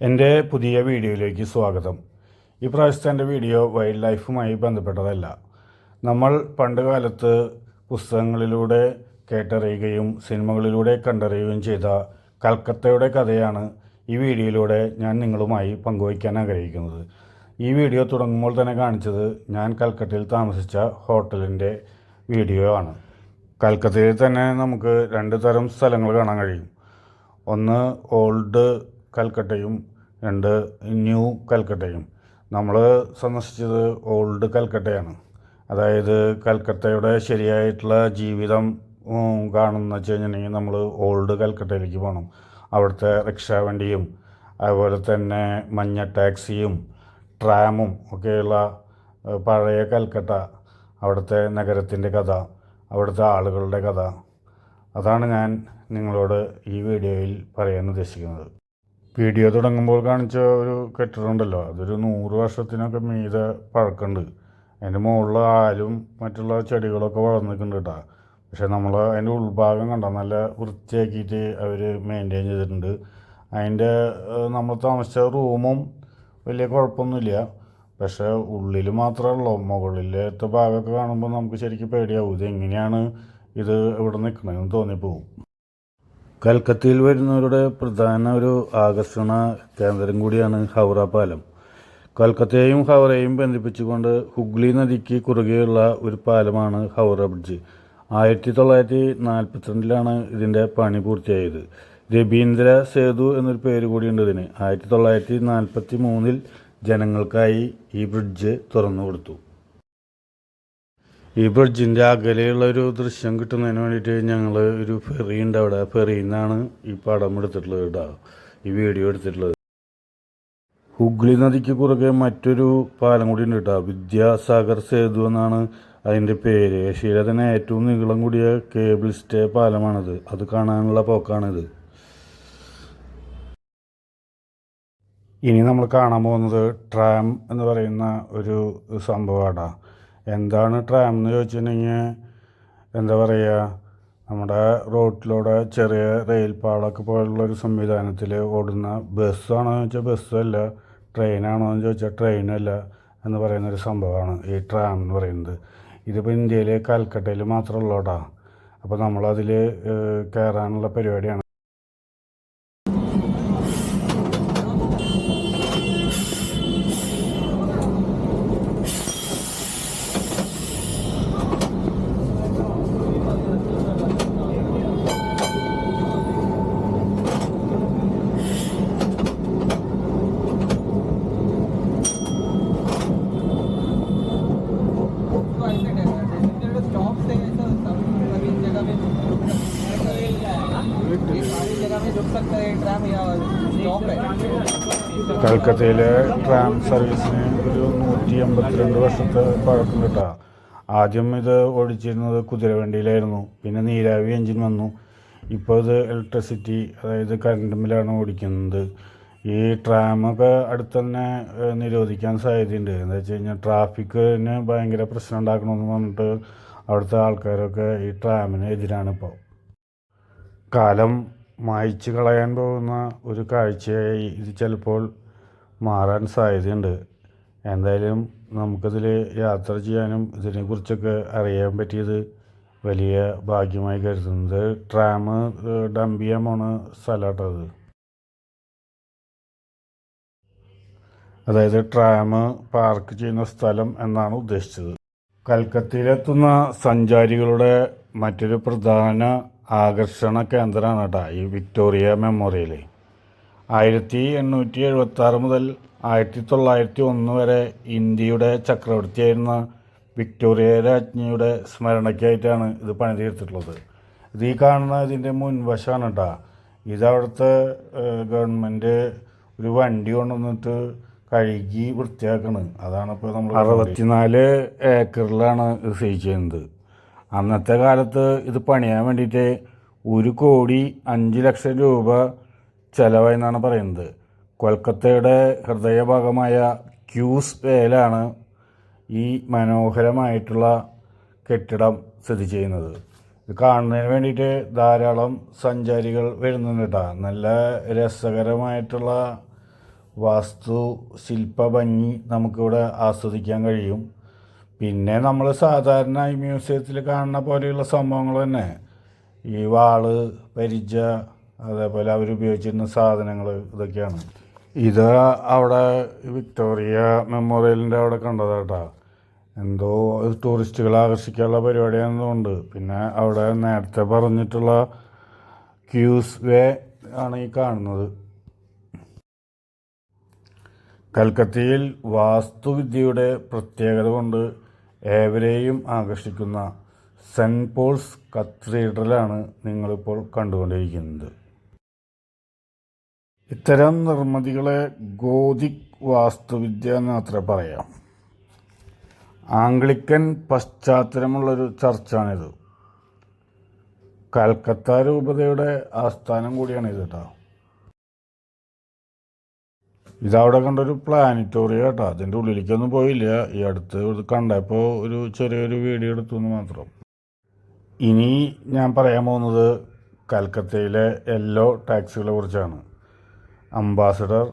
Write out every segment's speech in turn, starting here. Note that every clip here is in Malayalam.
എൻ്റെ പുതിയ വീഡിയോയിലേക്ക് സ്വാഗതം. ഈ പ്രാവശ്യത്തെ എൻ്റെ വീഡിയോ വൈൽഡ് ലൈഫുമായി ബന്ധപ്പെട്ടതല്ല. നമ്മൾ പണ്ട് കാലത്ത് പുസ്തകങ്ങളിലൂടെ കേട്ടറിയുകയും സിനിമകളിലൂടെ കണ്ടറിയുകയും ചെയ്ത കൽക്കത്തയുടെ കഥയാണ് ഈ വീഡിയോയിലൂടെ ഞാൻ നിങ്ങളുമായി പങ്കുവയ്ക്കാൻ ആഗ്രഹിക്കുന്നത്. ഈ വീഡിയോ തുടങ്ങുമ്പോൾ തന്നെ കാണിച്ചത് ഞാൻ കൽക്കട്ടയിൽ താമസിച്ച ഹോട്ടലിൻ്റെ വീഡിയോ ആണ്. കൽക്കത്തയിൽ തന്നെ നമുക്ക് രണ്ട് തരം സ്ഥലങ്ങൾ കാണാൻ കഴിയും. ഒന്ന് ഓൾഡ് കൽക്കട്ടയും രണ്ട് ന്യൂ കൽക്കട്ടയും. നമ്മൾ സന്ദർശിച്ചത് ഓൾഡ് കൽക്കട്ടയാണ്. അതായത് കൽക്കട്ടയുടെ ശരിയായിട്ടുള്ള ജീവിതം കാണുന്ന വെച്ച് കഴിഞ്ഞിട്ടുണ്ടെങ്കിൽ നമ്മൾ ഓൾഡ് കൽക്കട്ടയിലേക്ക് പോകണം. അവിടുത്തെ റിക്ഷാ വണ്ടിയും അതുപോലെ തന്നെ മഞ്ഞ ടാക്സിയും ട്രാമും ഒക്കെയുള്ള പഴയ കൽക്കട്ട, അവിടുത്തെ നഗരത്തിൻ്റെ കഥ, അവിടുത്തെ ആളുകളുടെ കഥ, അതാണ് ഞാൻ നിങ്ങളോട് ഈ വീഡിയോയിൽ പറയാൻ ഉദ്ദേശിക്കുന്നത്. വീഡിയോ തുടങ്ങുമ്പോൾ കാണിച്ച ഒരു കെട്ടിടമുണ്ടല്ലോ, അതൊരു 100 വർഷത്തിനൊക്കെ മീതെ പഴക്കമുണ്ട്. അതിൻ്റെ മുകളിൽ ആലും മറ്റുള്ള ചെടികളൊക്കെ വളർന്നു നിൽക്കുന്നുണ്ട് കേട്ടോ. പക്ഷേ നമ്മൾ അതിൻ്റെ ഉൾഭാഗം കണ്ട നല്ല വൃത്തിയാക്കിയിട്ട് അവർ മെയിൻറ്റെയിൻ ചെയ്തിട്ടുണ്ട്. അതിൻ്റെ നമ്മൾ താമസിച്ച റൂമും വലിയ കുഴപ്പമൊന്നുമില്ല. പക്ഷേ ഉള്ളിൽ മാത്രമേ ഉള്ളൂ. മുകളിലത്തെ ഭാഗമൊക്കെ കാണുമ്പോൾ നമുക്ക് ശരിക്കും പേടിയാവും. ഇതെങ്ങനെയാണ് ഇത് ഇവിടെ നിൽക്കണമെന്ന് തോന്നിപ്പോവും. കൽക്കത്തയിൽ വരുന്നവരുടെ പ്രധാന ഒരു ആകർഷണ കേന്ദ്രം കൂടിയാണ് ഹൗറ പാലം. കൽക്കത്തയെയും ഹൗറയെയും ബന്ധിപ്പിച്ചുകൊണ്ട് ഹുഗ്ലി നദിക്ക് കുറുകെയുള്ള ഒരു പാലമാണ് ഹൗറ ബ്രിഡ്ജ്. 1942 ഇതിൻ്റെ പണി പൂർത്തിയായത്. രബീന്ദ്ര സേതു എന്നൊരു പേര് കൂടിയുണ്ട് ഇതിന്. 1943 ജനങ്ങൾക്കായി ഈ ബ്രിഡ്ജ് തുറന്നു കൊടുത്തു. ഈ ബ്രിഡ്ജിൻ്റെ അകലെയുള്ള ഒരു ദൃശ്യം കിട്ടുന്നതിന് വേണ്ടിയിട്ട് ഞങ്ങൾ ഒരു ഫെറി ഉണ്ട് അവിടെ. ഫെറിയിൽ നിന്നാണ് ഈ പടം എടുത്തിട്ടുള്ളത് കേട്ടോ, ഈ വീഡിയോ എടുത്തിട്ടുള്ളത്. ഹുഗ്ലി നദിക്ക് കുറുകെ മറ്റൊരു പാലം കൂടി ഉണ്ട് കേട്ടോ, വിദ്യാസാഗർ സേതു എന്നാണ് അതിൻ്റെ പേര്. ഏഷ്യയിലെ തന്നെ ഏറ്റവും നീളം കൂടിയ കേബിൾ സ്റ്റേ പാലമാണിത്. അത് കാണാനുള്ള പോക്കാണിത്. ഇനി നമ്മൾ കാണാൻ പോകുന്നത് ട്രാം എന്ന് പറയുന്ന ഒരു സംഭവമാണ്. എന്താണ് ട്രാം എന്ന് ചോദിച്ചിട്ടുണ്ടെങ്കിൽ, എന്താ പറയുക, നമ്മുടെ റോട്ടിലൂടെ ചെറിയ റെയിൽ പാളമൊക്കെ പോലുള്ളൊരു സംവിധാനത്തിൽ ഓടുന്ന ബസ്സാണോ എന്ന് ചോദിച്ചാൽ ബസ്സല്ല, ട്രെയിനാണോ എന്ന് ചോദിച്ചാൽ ട്രെയിനല്ല എന്ന് പറയുന്നൊരു സംഭവമാണ് ഈ ട്രാം എന്ന് പറയുന്നത്. ഇതിപ്പോൾ ഇന്ത്യയിൽ കൽക്കട്ടയിൽ മാത്രമുള്ള കേട്ടോ. അപ്പോൾ നമ്മളതിൽ കയറാനുള്ള പരിപാടിയാണ്. കൽക്കത്തയിലെ ട്രാം സർവീസിന് ഒരു 182 വർഷത്തെ പഴക്കം കിട്ടുക. ആദ്യം ഇത് ഓടിച്ചിരുന്നത് കുതിരവണ്ടിയിലായിരുന്നു. പിന്നെ നീരാവി എഞ്ചിൻ വന്നു. ഇപ്പോൾ ഇത് ഇലക്ട്രിസിറ്റി, അതായത് കറണ്ടുമ്പിലാണ് ഓടിക്കുന്നത്. ഈ ട്രാമൊക്കെ അടുത്ത് തന്നെ നിരോധിക്കാൻ സാധ്യതയുണ്ട്. എന്താ വെച്ച് കഴിഞ്ഞാൽ ട്രാഫിക്കിന് ഭയങ്കര പ്രശ്നം ഉണ്ടാക്കണമെന്ന് പറഞ്ഞിട്ട് അവിടുത്തെ ആൾക്കാരൊക്കെ ഈ ട്രാമിന് എതിരാണ്. ഇപ്പോൾ കാലം മായ്ച്ചു കളയാൻ പോകുന്ന ഒരു കാഴ്ചയായി ഇത് ചിലപ്പോൾ മാറാൻ സാധ്യതയുണ്ട്. എന്തായാലും നമുക്കതിൽ യാത്ര ചെയ്യാനും ഇതിനെക്കുറിച്ചൊക്കെ അറിയാൻ പറ്റിയത് വലിയ ഭാഗ്യമായി കരുതുന്നത്. ട്രാം ഡംപ് ചെയ്യാൻ പോണ സ്ഥലമാട്ടത്. അതായത് ട്രാം പാർക്ക് ചെയ്യുന്ന സ്ഥലം എന്നാണ് ഉദ്ദേശിച്ചത്. കൽക്കത്തയിലെത്തുന്ന സഞ്ചാരികളുടെ മറ്റൊരു പ്രധാന ആകർഷണ കേന്ദ്രമാണ് കേട്ടോ ഈ വിക്ടോറിയ മെമ്മോറിയൽ. 1876 മുതൽ 1901 വരെ ഇന്ത്യയുടെ ചക്രവർത്തിയായിരുന്ന വിക്ടോറിയ രാജ്ഞിയുടെ സ്മരണയ്ക്കായിട്ടാണ് ഇത് പണിതീർത്തിട്ടുള്ളത്. ഇത് ഈ കാണുന്ന ഇതിൻ്റെ മുൻവശമാണ് കേട്ടോ. ഇതവിടുത്തെ ഗവൺമെൻറ് ഒരു വണ്ടി കൊണ്ടുവന്നിട്ട് കഴുകി വൃത്തിയാക്കണം. അതാണ് ഇപ്പോൾ നമ്മൾ 64 ഏക്കറിലാണ് ഇത് സ്ഥിതി ചെയ്യുന്നത്. അന്നത്തെ കാലത്ത് ഇത് പണിയാൻ വേണ്ടിയിട്ട് 1,05,00,000 രൂപ ചിലവായി എന്നാണ് പറയുന്നത്. കൊൽക്കത്തയുടെ ഹൃദയഭാഗമായ ക്യൂസ് വേയിലാണ് ഈ മനോഹരമായിട്ടുള്ള കെട്ടിടം സ്ഥിതി ചെയ്യുന്നത്. ഇത് കാണുന്നതിന് വേണ്ടിയിട്ട് ധാരാളം സഞ്ചാരികൾ വരുന്നുണ്ട് കേട്ടോ. നല്ല രസകരമായിട്ടുള്ള വാസ്തു ശില്പ ഭംഗി നമുക്കിവിടെ ആസ്വദിക്കാൻ കഴിയും. പിന്നെ നമ്മൾ സാധാരണ ഈ മ്യൂസിയത്തിൽ കാണുന്ന പോലെയുള്ള സംഭവങ്ങൾ തന്നെ, ഈ വാള്, പരിച, അതേപോലെ അവരുപയോഗിച്ചിരുന്ന സാധനങ്ങൾ, ഇതൊക്കെയാണ്. ഇത് അവിടെ വിക്ടോറിയ മെമ്മോറിയലിൻ്റെ അവിടെ കണ്ടതാട്ടാ. എന്തോ ടൂറിസ്റ്റുകളെ ആകർഷിക്കാനുള്ള പരിപാടിയാണെന്നുണ്ട്. പിന്നെ അവിടെ നേരത്തെ പറഞ്ഞിട്ടുള്ള ക്യൂസ് വേ ആണ് ഈ കാണുന്നത്. കൽക്കത്തയിൽ വാസ്തുവിദ്യയുടെ പ്രത്യേകത കൊണ്ട് ഏവരെയും ആകർഷിക്കുന്ന സെൻറ്റ് പോൾസ് കത്തീഡ്രലാണ് നിങ്ങളിപ്പോൾ കണ്ടുകൊണ്ടിരിക്കുന്നത്. ഇത്തരം നിർമ്മിതികളെ ഗോതിക് വാസ്തുവിദ്യ എന്ന് മാത്രമേ പറയാം. ആംഗ്ലിക്കൻ പശ്ചാത്തലമുള്ളൊരു ചർച്ചാണിത്. കൽക്കത്ത രൂപതയുടെ ആസ്ഥാനം കൂടിയാണ് ഇത് കേട്ടോ. ഇതവിടെ കണ്ടൊരു പ്ലാനറ്റോറിയം കേട്ടോ. അതിൻ്റെ ഉള്ളിലേക്കൊന്നും പോയില്ല. ഈ അടുത്ത് കണ്ടപ്പോൾ ഒരു ചെറിയൊരു വീഡിയോ എടുത്തു എന്ന് മാത്രം. ഇനി ഞാൻ പറയാൻ പോകുന്നത് കൽക്കത്തയിലെ യെല്ലോ ടാക്സികളെ കുറിച്ചാണ്. അംബാസഡർ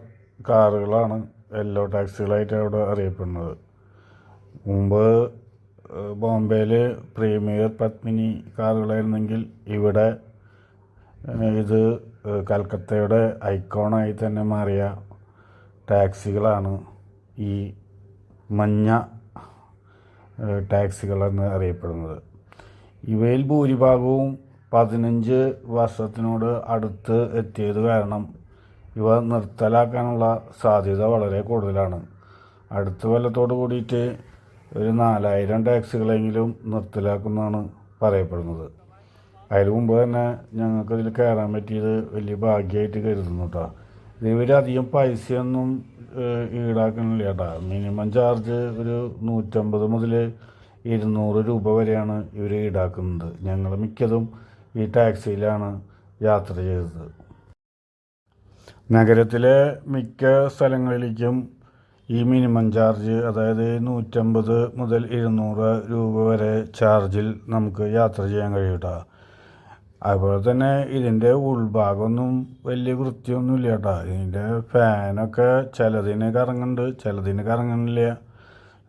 കാറുകളാണ് യെല്ലോ ടാക്സികളായിട്ട് അവിടെ അറിയപ്പെടുന്നത്. മുമ്പ് ബോംബെയിൽ പ്രീമിയർ പത്മിനി കാറുകളായിരുന്നെങ്കിൽ ഇവിടെ ഇത് കൽക്കത്തയുടെ ഐക്കോണായി തന്നെ മാറിയ ടാക്സികളാണ് ഈ മഞ്ഞ ടാക്സികളെന്ന് അറിയപ്പെടുന്നത്. ഇവയിൽ ഭൂരിഭാഗവും 15 വർഷത്തിനോട് അടുത്ത് എത്തിയത് കാരണം ഇവ നിർത്തലാക്കാനുള്ള സാധ്യത വളരെ കൂടുതലാണ്. അടുത്ത കൊല്ലത്തോട് കൂടിയിട്ട് ഒരു 4000 ടാക്സികളെങ്കിലും നിർത്തലാക്കുമെന്നാണ് പറയപ്പെടുന്നത്. അതിന് മുമ്പ് തന്നെ ഞങ്ങൾക്കതിൽ കയറാൻ പറ്റിയത് വലിയ ഭാഗ്യമായിട്ട് കരുതുന്നു കേട്ടോ. ഇവരധികം പൈസയൊന്നും ഈടാക്കണില്ല കേട്ടോ. മിനിമം ചാർജ് ഒരു 150 മുതൽ 200 രൂപ വരെയാണ് ഇവർ ഈടാക്കുന്നത്. ഞങ്ങൾ മിക്കതും ഈ ടാക്സിയിലാണ് യാത്ര ചെയ്തത്. നഗരത്തിലെ മിക്ക സ്ഥലങ്ങളിലേക്കും ഈ മിനിമം ചാർജ്, അതായത് 150 മുതൽ 200 രൂപ വരെ ചാർജിൽ നമുക്ക് യാത്ര ചെയ്യാൻ കഴിയും കേട്ടോ. അതുപോലെ തന്നെ ഇതിൻ്റെ ഉൾഭാഗമൊന്നും വലിയ വൃത്തിയൊന്നുമില്ല കേട്ടോ. ഇതിൻ്റെ ഫാനൊക്കെ ചിലതിന് കറങ്ങുന്നുണ്ട്, ചിലതിന് കറങ്ങുന്നില്ല.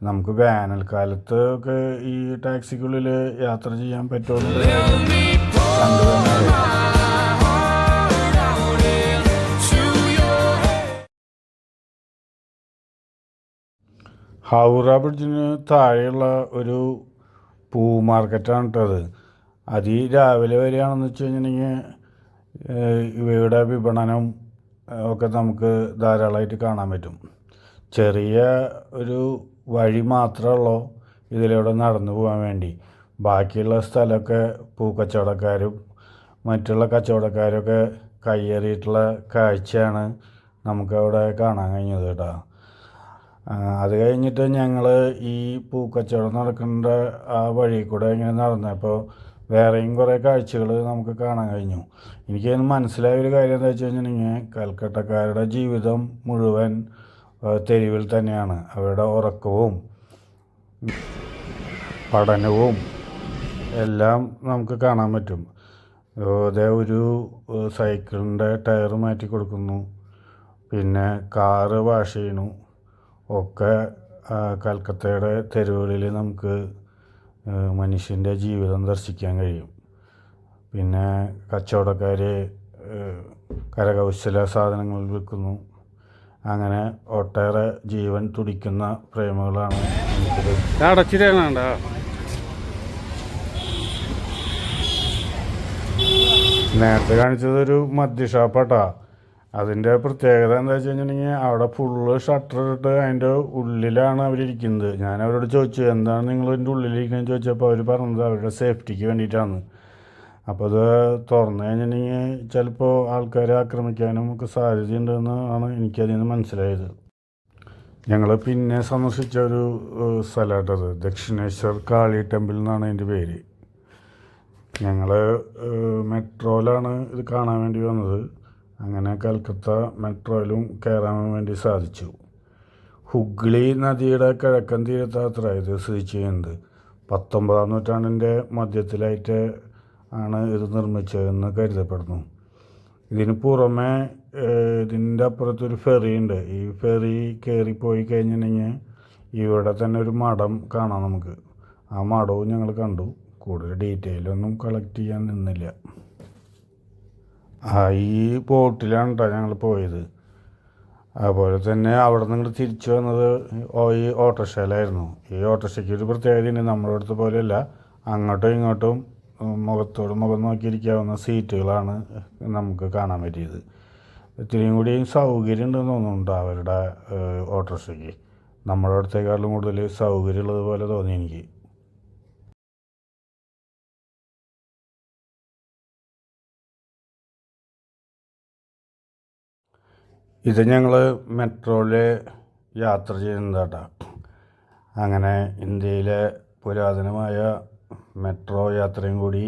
നമുക്ക് വേനൽക്കാലത്ത് ഒക്കെ ഈ ടാക്സിക്കുള്ളിൽ യാത്ര ചെയ്യാൻ പറ്റുമെന്ന് കണ്ടു തന്നെ. ഹൗറ ബ്രിഡ്ജിന് താഴെയുള്ള ഒരു പൂ മാർക്കറ്റാണ് കേട്ടത്. രാവിലെ വരികയാണെന്ന് വെച്ച് കഴിഞ്ഞിട്ടുണ്ടെങ്കിൽ ഇവയുടെ വിപണനം ഒക്കെ നമുക്ക് ധാരാളമായിട്ട് കാണാൻ പറ്റും. ചെറിയ ഒരു വഴി മാത്രമുള്ളൂ ഇതിലൂടെ നടന്നു പോകാൻ വേണ്ടി. ബാക്കിയുള്ള സ്ഥലമൊക്കെ പൂക്കച്ചവടക്കാരും മറ്റുള്ള കച്ചവടക്കാരൊക്കെ കയ്യേറിയിട്ടുള്ള കാഴ്ചയാണ് നമുക്കവിടെ കാണാൻ കഴിഞ്ഞത് കേട്ടോ. അത് കഴിഞ്ഞിട്ട് ഞങ്ങൾ ഈ പൂക്കച്ചവടം നടക്കേണ്ട ആ വഴി കൂടെ ഇങ്ങനെ നടന്നപ്പോൾ വേറെയും കുറേ കാഴ്ചകൾ നമുക്ക് കാണാൻ കഴിഞ്ഞു. എനിക്കതിന് മനസ്സിലായ ഒരു കാര്യം എന്താ വെച്ച് കഴിഞ്ഞിട്ടുണ്ടെങ്കിൽ കൽക്കട്ടക്കാരുടെ ജീവിതം മുഴുവൻ തെരുവിൽ തന്നെയാണ്. അവരുടെ ഉറക്കവും പഠനവും എല്ലാം നമുക്ക് കാണാൻ പറ്റും. അതേ ഒരു സൈക്കിളിൻ്റെ ടയർ മാറ്റി കൊടുക്കുന്നു, പിന്നെ കാറ് വാഷ് ചെയ്യണു, ഒക്കെ കൽക്കത്തയുടെ തെരുവുകളിൽ നമുക്ക് മനുഷ്യൻ്റെ ജീവിതം ദർശിക്കാൻ കഴിയും. പിന്നെ കച്ചവടക്കാർ കരകൗശല സാധനങ്ങൾ വിൽക്കുന്നു. അങ്ങനെ ഒട്ടേറെ ജീവൻ തുടിക്കുന്ന പ്രേമികളാണ് എനിക്കിത്. നേരത്തെ കാണിച്ചതൊരു മദ്യ ഷാപ്പാട്ടാ. അതിൻ്റെ പ്രത്യേകത എന്താ വെച്ച് കഴിഞ്ഞിട്ടുണ്ടെങ്കിൽ അവിടെ ഫുള്ള് ഷട്ടർ ഇട്ട് അതിൻ്റെ ഉള്ളിലാണ് അവരിയ്ക്കുന്നത്. ഞാൻ അവരോട് ചോദിച്ചു, എന്താണ് നിങ്ങൾ ഇതിൻ്റെ ഉള്ളിലിരിക്കുന്നത് ചോദിച്ചപ്പോൾ അവർ പറഞ്ഞത് അവരുടെ സേഫ്റ്റിക്ക് വേണ്ടിയിട്ടാണ്. അപ്പോൾ അത് തുറന്നു കഴിഞ്ഞിട്ടുണ്ടെങ്കിൽ ചിലപ്പോൾ ആൾക്കാരെ ആക്രമിക്കാനും ഒക്കെ സാധ്യതയുണ്ടെന്നാണ് എനിക്കതിൽ നിന്ന് മനസ്സിലായത്. ഞങ്ങൾ പിന്നെ സന്ദർശിച്ച ഒരു സ്ഥലമായിട്ടത് ദക്ഷിണേശ്വർ കാളി ടെമ്പിൾ എന്നാണ് അതിൻ്റെ പേര്. ഞങ്ങൾ മെട്രോയിലാണ് ഇത് കാണാൻ വേണ്ടി വന്നത്. അങ്ങനെ കൽക്കത്ത മെട്രോയിലും കയറാൻ വേണ്ടി സാധിച്ചു. ഹുഗ്ലി നദിയുടെ കിഴക്കൻ തീരത്തത്ര ഇത് സ്ഥിതി ചെയ്യുന്നത്. 19-ാം നൂറ്റാണ്ടിൻ്റെ മധ്യത്തിലായിട്ട് ആണ് ഇത് നിർമ്മിച്ചതെന്ന് കരുതപ്പെടുന്നു. ഇതിന് പുറമെ ഇതിൻ്റെ അപ്പുറത്തൊരു ഫെറി ഉണ്ട്. ഈ ഫെറി കയറിപ്പോയി കഴിഞ്ഞിട്ടുണ്ടെങ്കിൽ ഇവിടെ തന്നെ ഒരു മഠം കാണാം നമുക്ക്. ആ മഠവും ഞങ്ങൾ കണ്ടു. കൂടുതൽ ഡീറ്റെയിലൊന്നും കളക്ട് ചെയ്യാൻ നിന്നില്ല. ഈ ബോട്ടിലാണ് കേട്ടോ ഞങ്ങൾ പോയത്. അതുപോലെ തന്നെ അവിടെ നിന്ന് തിരിച്ചു വന്നത് ഈ ഓട്ടോറിക്ഷയിലായിരുന്നു. ഈ ഓട്ടോറിക്ഷയ്ക്ക് ഒരു പ്രത്യേകതയുണ്ട്. നമ്മുടെ അടുത്ത പോലെയല്ല, അങ്ങോട്ടും ഇങ്ങോട്ടും മുഖത്തോട് മുഖം നോക്കിയിരിക്കാവുന്ന സീറ്റുകളാണ് നമുക്ക് കാണാൻ പറ്റിയത്. ഇത്തിരിയും കൂടി സൗകര്യം ഉണ്ടെന്ന് തോന്നുന്നുണ്ട് അവരുടെ ഓട്ടോറിക്ഷയ്ക്ക്. നമ്മുടെ അടുത്തേക്കാളും കൂടുതൽ സൗകര്യമുള്ളത് പോലെ തോന്നി എനിക്ക്. ഇത് ഞങ്ങൾ മെട്രോയിൽ യാത്ര ചെയ്യുന്നതാട്ടാ. അങ്ങനെ ഇന്ത്യയിലെ പുരാതനമായ മെട്രോ യാത്രയും കൂടി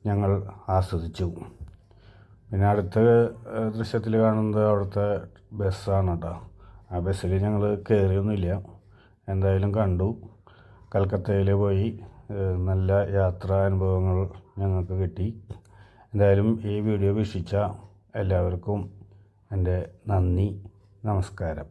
ഞങ്ങൾ ആസ്വദിച്ചു. പിന്നെ അടുത്ത ദൃശ്യത്തിൽ കാണുന്നത് അവിടുത്തെ ബസ്സാണ് കേട്ടോ. ആ ബസ്സിൽ ഞങ്ങൾ കയറിയൊന്നുമില്ല, എന്തായാലും കണ്ടു. കൽക്കത്തയിൽ പോയി നല്ല യാത്രാ അനുഭവങ്ങൾ ഞങ്ങൾക്ക് കിട്ടി. എന്തായാലും ഈ വീഡിയോ വീക്ഷിച്ച എല്ലാവർക്കും എൻ്റെ നന്ദി, നമസ്കാരം.